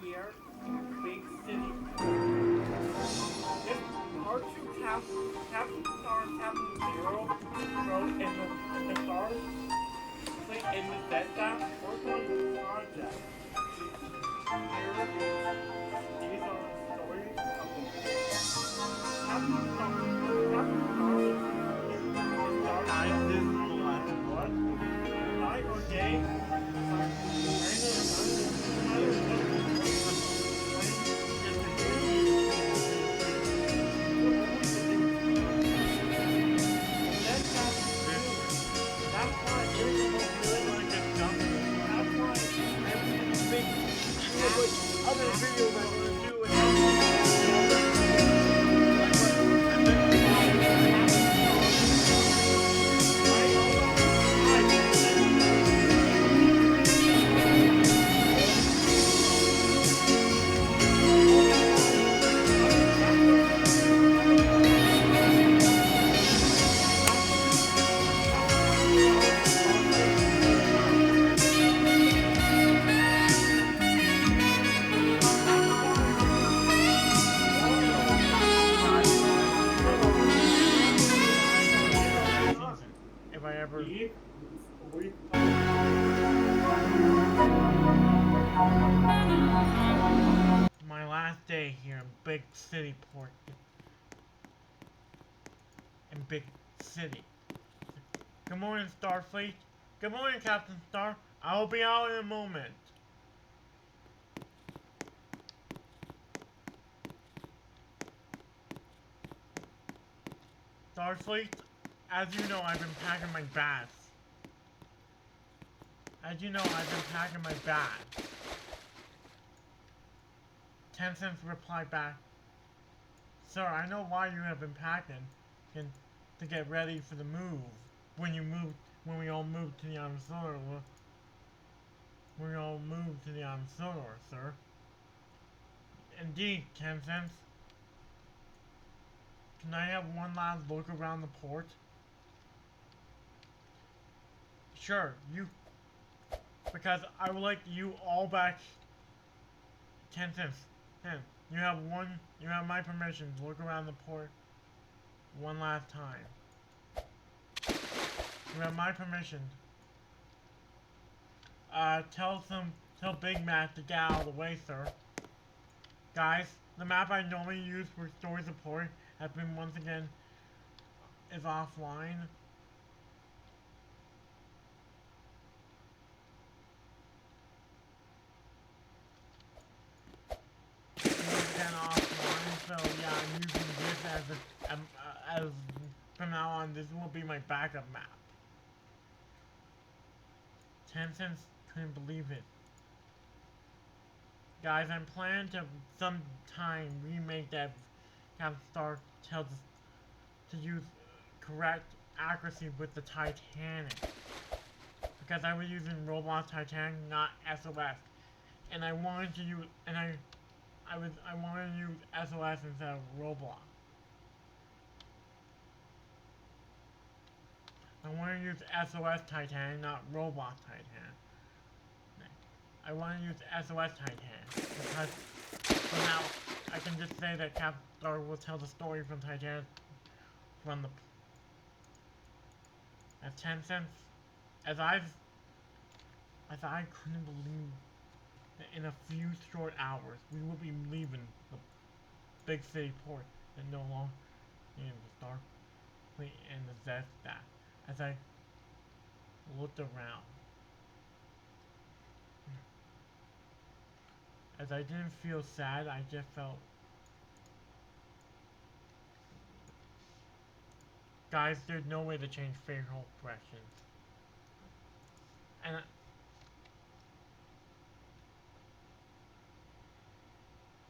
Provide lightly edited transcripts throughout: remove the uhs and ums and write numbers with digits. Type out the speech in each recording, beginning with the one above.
here in big city. This R2 Captain Star Captain Zero wrote in the stars in the Delta work on the project. Here, these are the stories of the Captain Star. Captain Star is Guys, this is the last what? one. Night or day? Other videos I want to do if I ever my last day here in Big City Port in Big City. Good morning, Starfleet. Good morning, Captain Star. I will be out in a moment. Starfleet, as you know, I've been packing my bags. As you know, I've been packing my bags. 10 cents replied back. Sir, I know why you have been packing to get ready for the move. When we all moved to the sodor. We all moved to the sodor, sir. Indeed, 10 cents. Can I have one last look around the port? Sure, because I would like you all back. 10 cents. 10. You have my permission to look around the port one last time. You have my permission. Tell Big Mac to get out of the way, sir. Guys, the map I normally use for story support has been once again is offline. So yeah, I'm using this as from now on. This will be my backup map. 10 cents couldn't believe it. Guys, I'm planning to sometime remake that Captain Star tells us to use correct accuracy with the Titanic. Because I was using Roblox Titanic, not SOS. And I wanted to use I wanted to use SOS instead of Roblox. I want to use SOS Titanic, not Roblox Titanic. I want to use SOS Titanic because for now I can just say that Captain Star will tell the story from Titanic from the at 10 cents. As I couldn't believe that in a few short hours we will be leaving the big city port and no longer in the Starfleet and the Zestat. As I looked around, as I didn't feel sad, I just felt, guys, there's no way to change facial expressions. And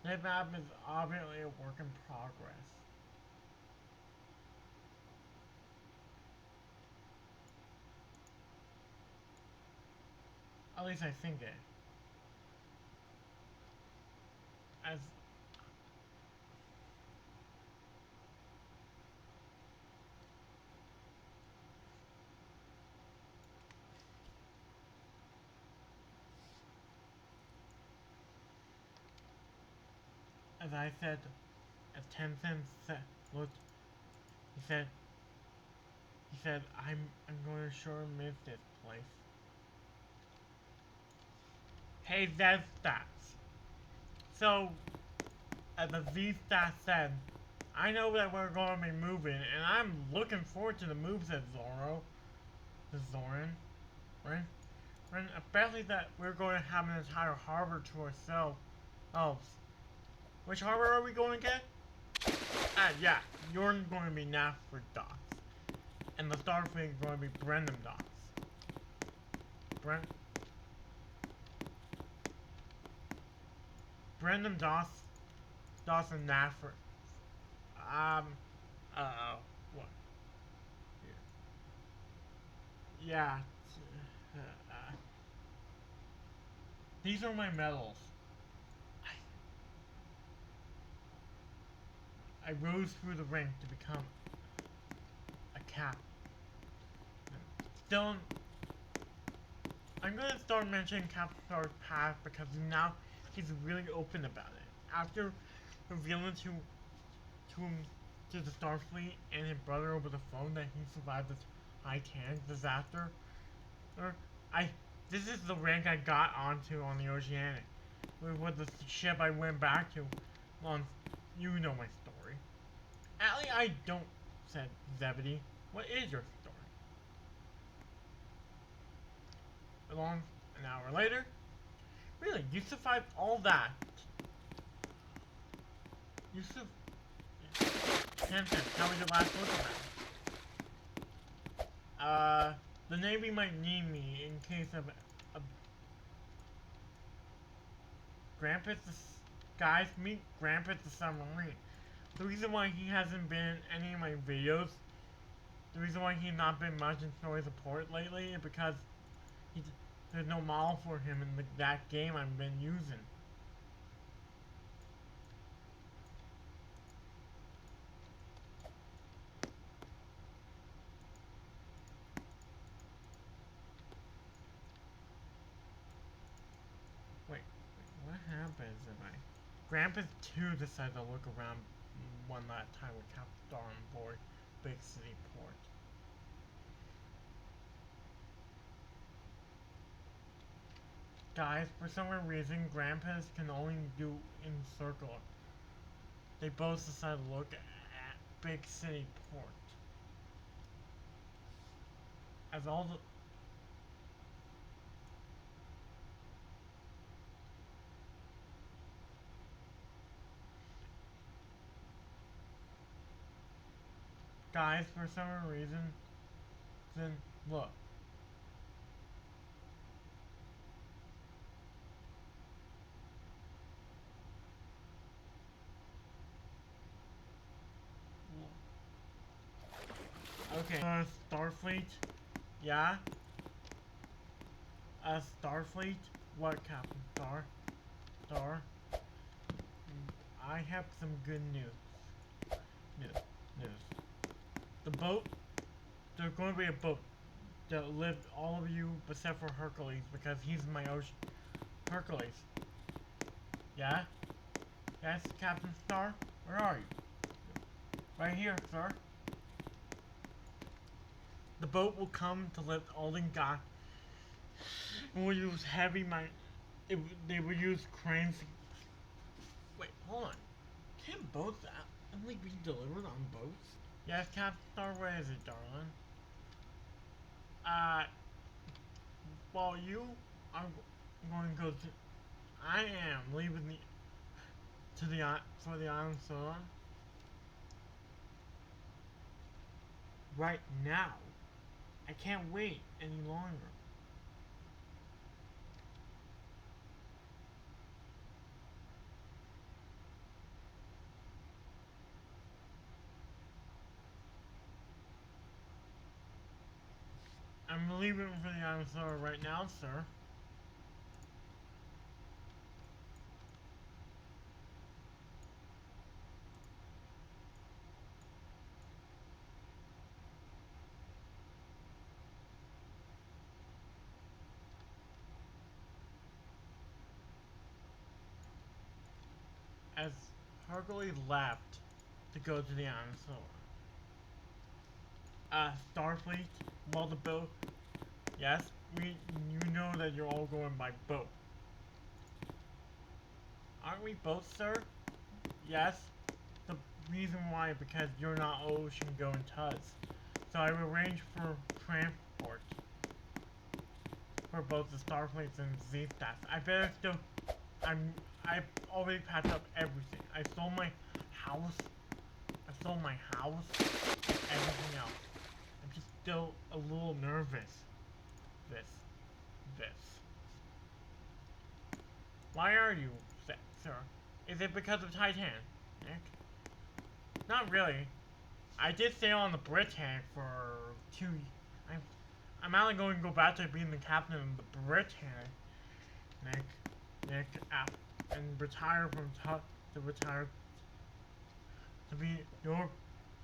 that map is obviously a work in progress. At least I think it. As I said, as Tencent said, looked, he said, I'm going to sure miss this place. Hey, Zed Stats. So, as the Z Stat said, I know that we're going to be moving, and I'm looking forward to the move, said Zoro. Zoran. Right? And especially that we're going to have an entire harbor to ourselves. Oh, which harbor are we going to get? Yeah, you're going to be Naffer docks. And the Starfleet is going to be Brenham docks. Brenham docks and Naffer. What? Yeah. These are my medals. I rose through the rank to become a captain. Still, I'm gonna start mentioning Captain Star's past because now he's really open about it. After revealing to the Starfleet and his brother over the phone that he survived the Titanic disaster, this is the rank I got onto on the Oceanic. With the ship I went back to. You know my story. Allie, I don't, said Zebedee. What is your story? Along an hour later. Really, you survived all that. You Tencent, how was your last look at that? The Navy might need me in case of a Grampus guys, meet Grampus the submarine. The reason why he hasn't been in any of my videos, the reason why he's not been much in story support lately is because there's no model for him in that game I've been using. Wait, what happens if Grampus 2 decided to look around one last time with Captain Star on board Big City Port. Guys, for some reason, Grampus can only do in circle. They both decided to look at Big City Port. As all the guys, for some reason, then look. Okay. Starfleet? Yeah? Starfleet? What, Captain Star? Star? I have some good news. News. The boat, there's going to be a boat that will lift all of you except for Hercules because he's my ocean. Hercules. Yeah? Yes, Captain Star? Where are you? Right here, sir. The boat will come to lift all the guys. We'll use heavy they will use cranes. Wait, hold on. Can boats only be delivered on boats? Yes, Captain Star, where is it, darling? Well, you are going to go to. I am leaving for the island Sodor right now. I can't wait any longer. I'm leaving for the island Sodor right now, sir. As targetly left to go to the island solar. Starfleet, well the boat, yes, you know that you're all going by boat. Aren't we both, sir? Yes. The reason why, because you're not ocean-going tuds. So I've arranged for transport for both the Starfleets and Z staff. I better still. I've already packed up everything. I sold my house. I sold my house. And everything else. I'm just still a little nervous. This. Why are you, sir? Is it because of Titanic? Not really. I did sail on the Britannic for 2 years. I'm only going to go back to being the captain of the Britannic, and retire from to be your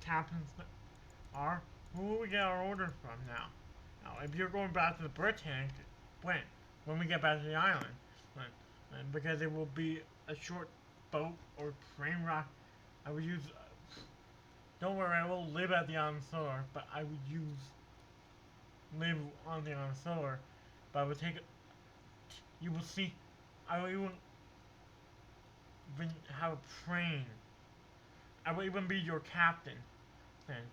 captains are. Who will we get our orders from now? Now, if you're going back to the Britannic, when we get back to the island, because it will be a short boat or train ride, I would use. Don't worry, I will live at the island solar, but I would live on the island solar, but I would take. You will see. I will even have a train. I will even be your captain. Then.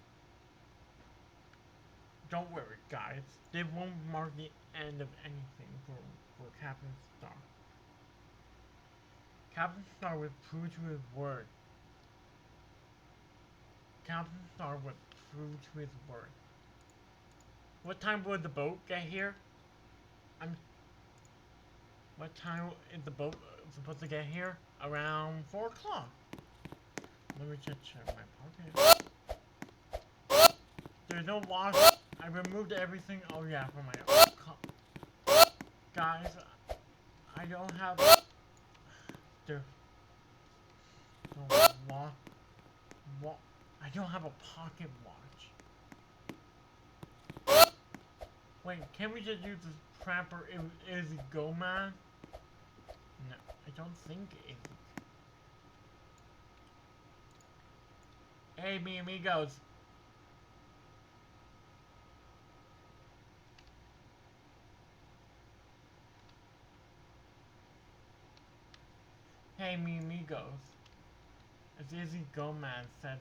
Don't worry, guys. They won't mark the end of anything for Captain Star. Captain Star was true to his word. Captain Star was true to his word. What time would the boat get here? What time is the boat supposed to get here? Around 4 o'clock. Let me just check my pocket. There's no water. I removed everything. Oh yeah, from my guys. I don't have the I don't have a pocket watch. Wait, can we just use this trapper Izzy Gomez? No, I don't think it is. Hey, mi amigos. Hey, mi amigos. As Izzy Gomez said,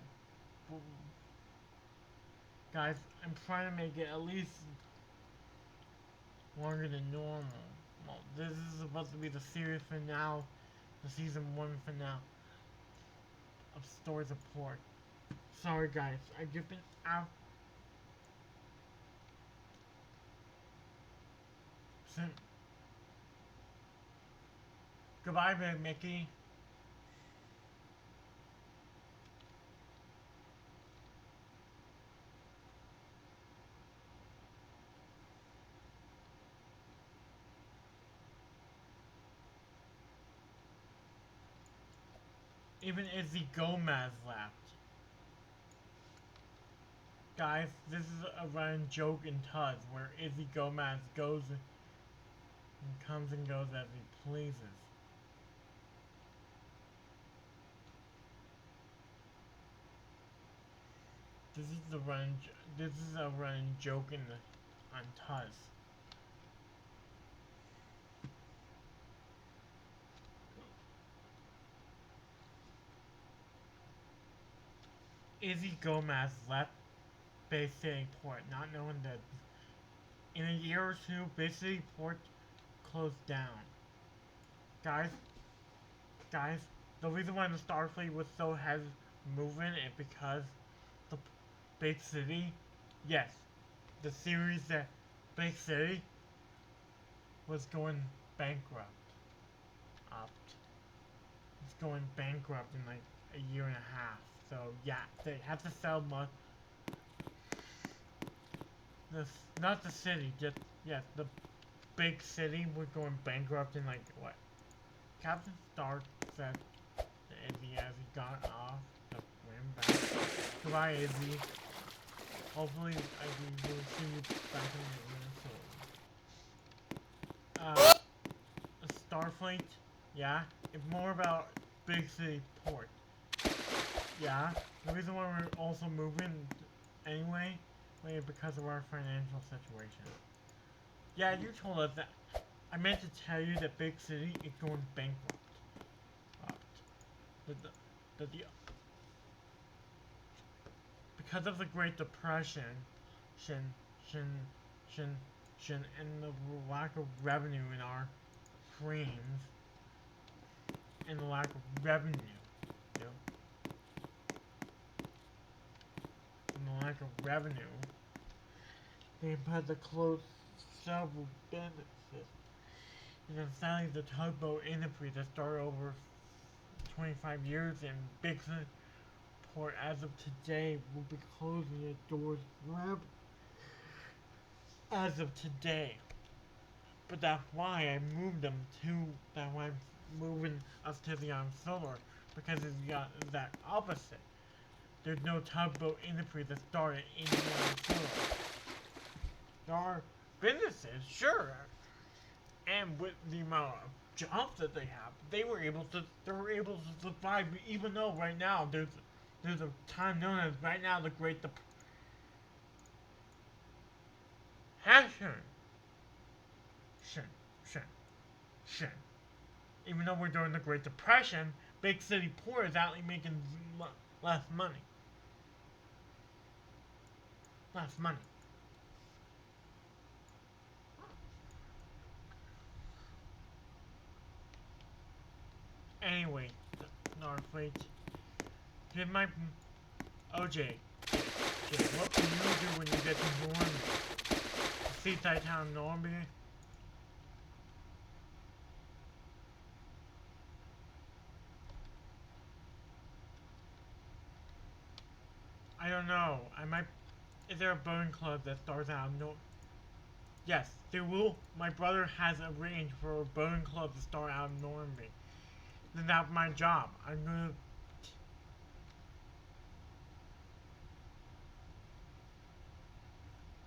guys, I'm trying to make it at least longer than normal. Well, this is supposed to be the series finale, the season 1 finale of Stories of Port. Sorry guys, I've just been out. Goodbye, Mickey. Even Izzy Gomez left. Guys, this is a running joke in Tuds where Izzy Gomez goes and comes and goes as he pleases. This is a running joke on Tuds. Izzy Gomez left Bay City Port, not knowing that in a year or two, Bay City Port closed down. Guys, the reason why the Starfleet was so heavy moving is because the big city, yes, the series that Big City was going bankrupt. It's going bankrupt in like a year and a half. So yeah, they had to sell much. Not the city, just the big city was going bankrupt in like what? Captain Stark said to Izzy as he got off the swim back. Goodbye, Izzy. Hopefully, I will see you back in the Starfleet, yeah, it's more about Big City Port. Yeah, the reason why we're also moving anyway, is because of our financial situation. Yeah, you told us that. I meant to tell you that Big City is going bankrupt. The, the, the, because of the Great Depression, shin, shin, shin, and the lack of revenue in our frames, and the lack of revenue, you know, and the lack of revenue, they had to close several businesses. And then sadly, the tugboat industry that started over 25 years in Bigfoot Port as of today will be closing its doors forever. As of today. But that's why I moved them to, that's why I'm moving us to the sodor, because it's got that opposite. There's no tugboat industry that started in the sodor. There are businesses, sure, and with the amount of jobs that they have, they were able to survive, even though right now there's a time known as right now the Great Depression. Shin, shin, shin. Even though we're during the Great Depression, big city poor is actually making less money. Less money. Anyway, Northway, give my OJ. What will you do when you get to Normandy? Seaside town Normandy? I don't know. I might. Is there a boating club that starts out of Yes, there will. My brother has arranged for a boating club to start out of Normandy. Then that's my job. I'm gonna.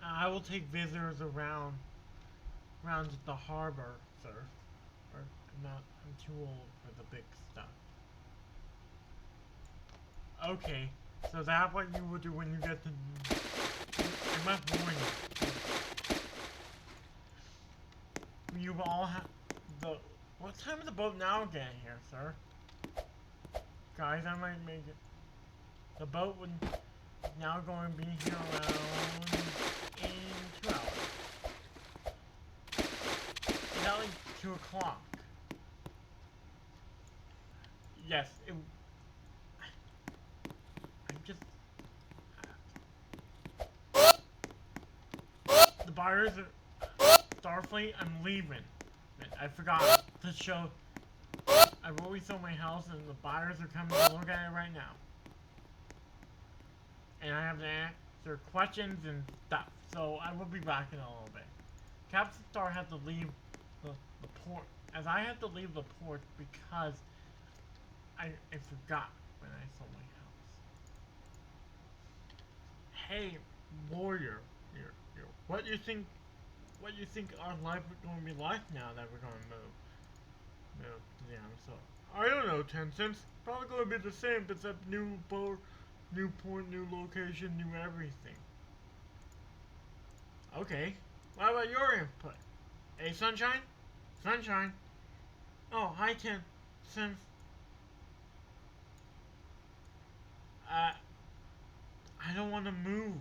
I will take visitors around the harbor, sir. Or I'm too old for the big stuff. Okay, so that's what you will do when you get to. I must warn you. You will all have the. What time is the boat now getting here, sir? Guys, I might make it. The boat would now going to be here around in 2 hours. It's only 2 o'clock. Yes, I'm just. The buyers are. Starfleet, I'm leaving. I forgot to show. I've always sold my house and the buyers are coming to look at it right now. And I have to answer questions and stuff. So I will be back in a little bit. Captain Star had to leave the port. As I had to leave the port because I forgot when I sold my house. Hey, warrior, what do you think our life is going to be like now that we're going to move? Yeah, so I don't know, 10 cents. Probably going to be the same, except new boat, new port, new location, new everything. Okay. What about your input? Hey, Sunshine? Sunshine? Oh, hi, 10 cents. I don't want to move.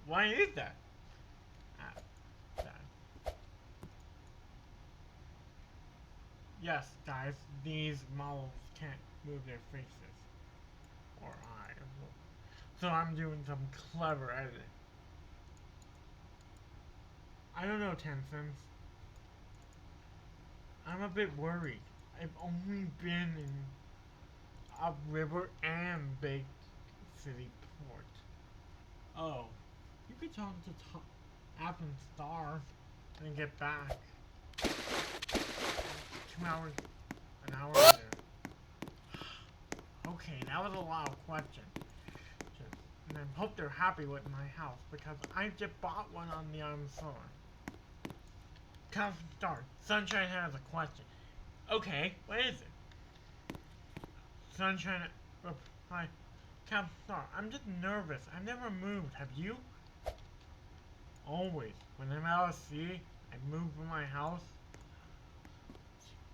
Why is that? Yes, guys, these models can't move their faces. Or eyes. So I'm doing some clever editing. I don't know, 10 cents. I'm a bit worried. I've only been in upriver and big city port. Oh, you could talk to Appen Star and get back. 2 hours, an hour later. Okay, that was a lot of questions. And I hope they're happy with my house because I just bought one on the Amazon. Captain Star, Sunshine has a question. Okay, what is it? Sunshine, Hi, Captain Star. I'm just nervous. I've never moved. Have you? Always. When I'm out at sea, I move from my house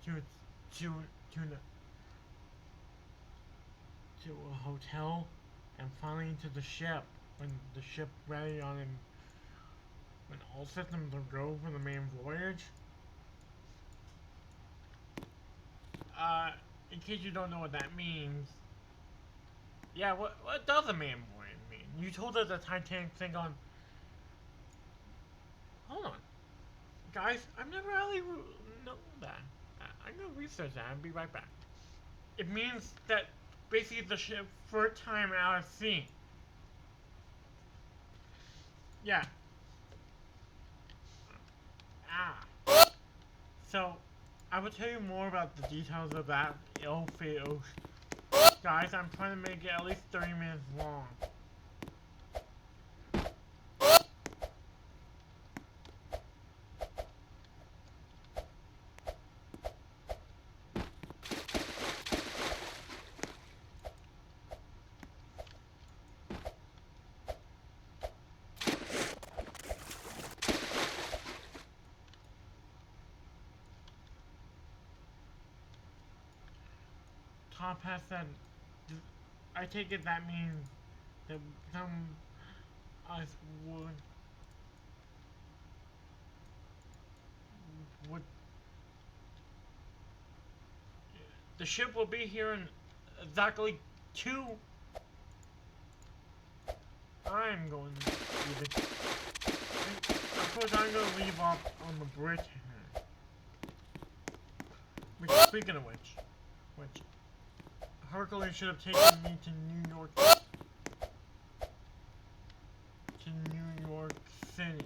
to to to the to a hotel, and finally into the ship. When the ship ready on and when all systems are go for the main voyage. Uh, in case you don't know what that means, yeah, what does a main voyage mean? You told us the Titanic thing on. Hold on, guys. I've never really known that. I'm gonna research that and be right back. It means that basically the ship first time out at sea. Yeah. Ah. So, I will tell you more about the details of that ill-fated ocean. Guys, I'm trying to make it at least 30 minutes long. Top has said, I take it that means that some us would the ship will be here in exactly 2. I'm going to leave it. Of course, I'm going to leave off on the bridge here. Which, speaking of which, Hercules should have taken me to New York City.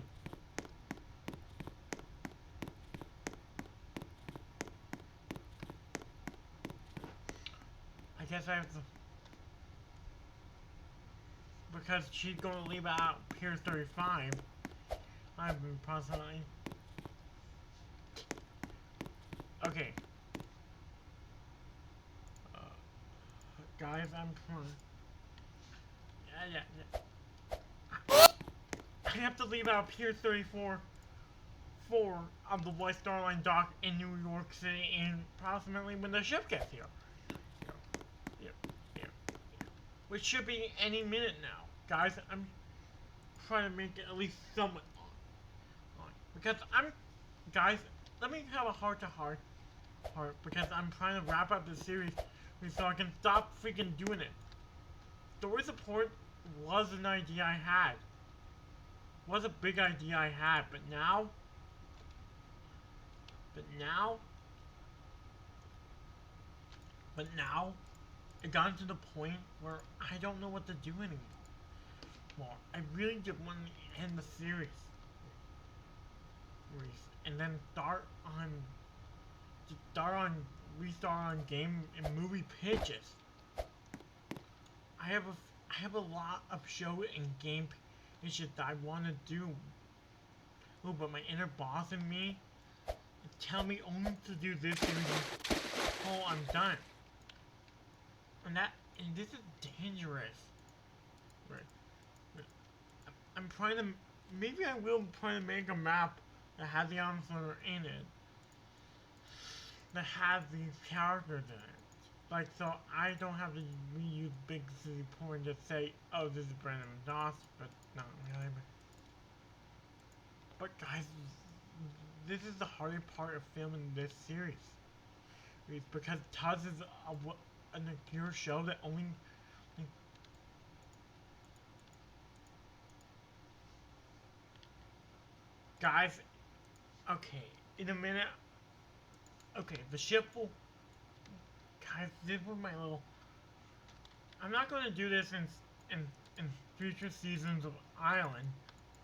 I guess I have to, because she's going to leave out Pier 35. I've been constantly. Okay. Guys, I'm trying. Yeah. I have to leave out Pier 34 of the White Star Line dock in New York City in approximately when the ship gets here. Yeah. Which should be any minute now. Guys, I'm trying to make it at least somewhat on. Because guys, let me have a heart-to-heart because I'm trying to wrap up the series so I can stop freaking doing it. Story support was an idea I had. Was a big idea I had, but now it got to the point where I don't know what to do anymore. Well, I really just want to end the series. And then restart on game and movie pitches. I have a lot of show and game pitches that I want to do. Oh, but my inner boss in me tell me only to do this series until I'm done. And this is dangerous. Right. I'm trying to, maybe I will try to make a map that has the answer in it. That has these characters in it. Like, so I don't have to reuse Big City Point and just say, oh, this is Brandon Doss, but not really. But guys, this is the hardest part of filming this series. It's because Tuz is an obscure show that only. Guys, okay, in a minute. Okay, the ship will. Guys, this was my little. I'm not going to do this in future seasons of Island.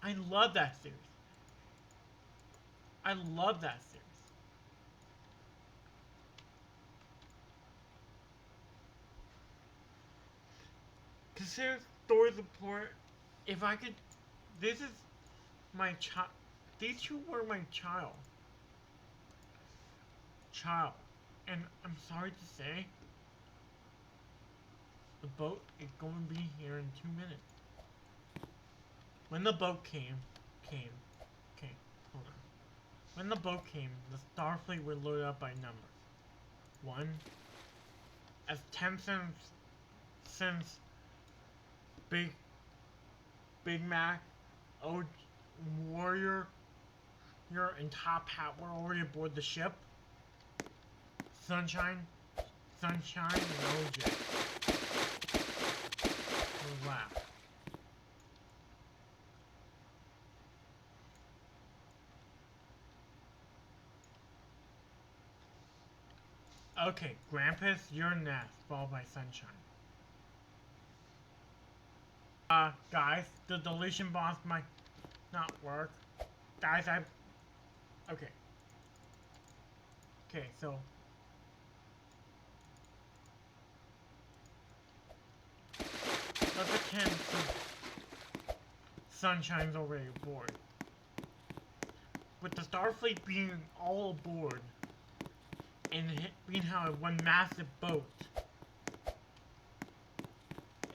I love that series. I love that series. Consider story support. If I could, this is my child. These two were my child. And I'm sorry to say, The boat is going to be here in 2 minutes. When the boat came, hold on. When the boat came, the Starfleet were loaded up by numbers. 1. As 10 since Big Mac, Warrior, and Top Hat were already aboard the ship. Sunshine, and OJ were left. Okay, Grampus, you're next, followed by Sunshine. Guys, the deletion box might not work. Guys, okay. Okay, so... let's pretend Sunshine's already aboard. With the Starfleet being all aboard, and being how one massive boat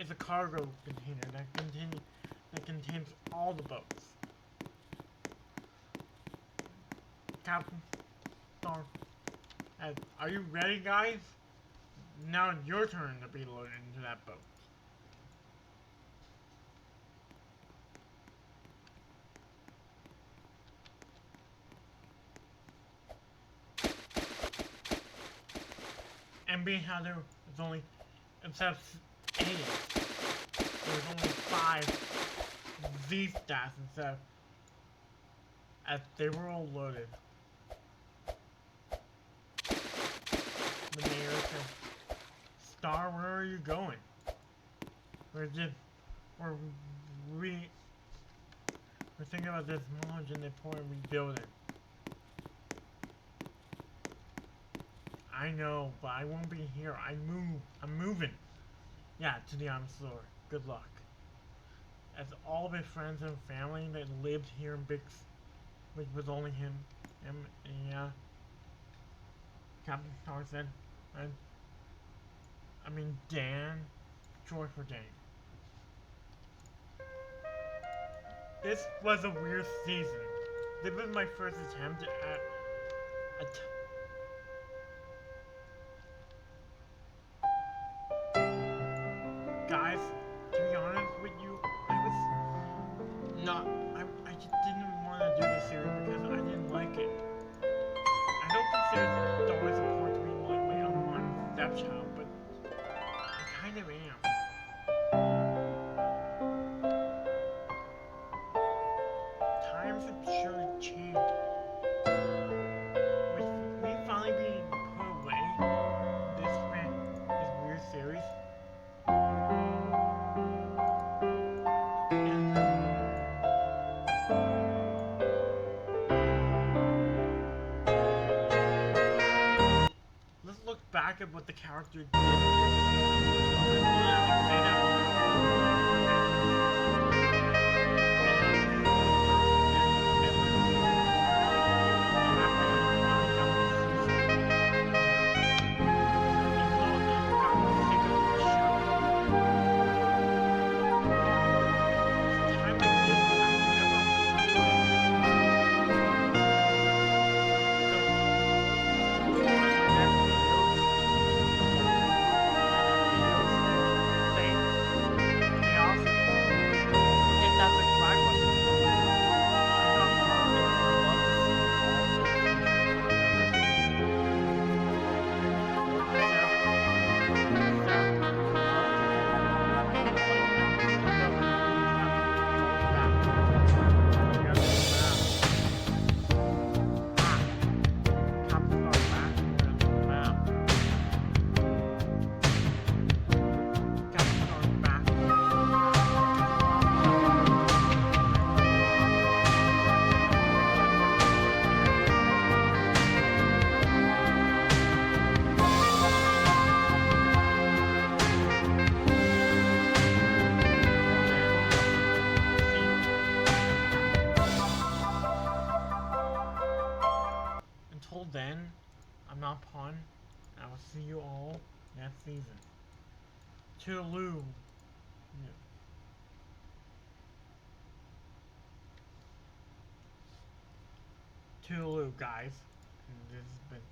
is a cargo container that contains all the boats. Captain Star, are you ready, guys? Now it's your turn to be loaded into that boat. And being how there was only, instead of 8, there was only 5 Z-stats instead of, as they were all loaded. The mayor said, Star, where are you going? We're thinking about this knowledge and the point rebuilding. I know, but I won't be here. I'm moving. Yeah, to the floor. Good luck. As all of his friends and family that lived here in Bix, which was only him, and yeah, Captain Star said, I mean Dan, short for Dan. This was a weird season. This was my first attempt at guys, to be honest with you, I just didn't want to do this series because I didn't like it. I don't consider Star support to be like my unwanted stepchild, but I kind of am. Times have surely changed. With me finally being put away, this weird series, let's look back at what the character did. Until then, I'm not Pawn, and I will see you all next season. Toodaloo. Yeah. Toodaloo, guys. And this has been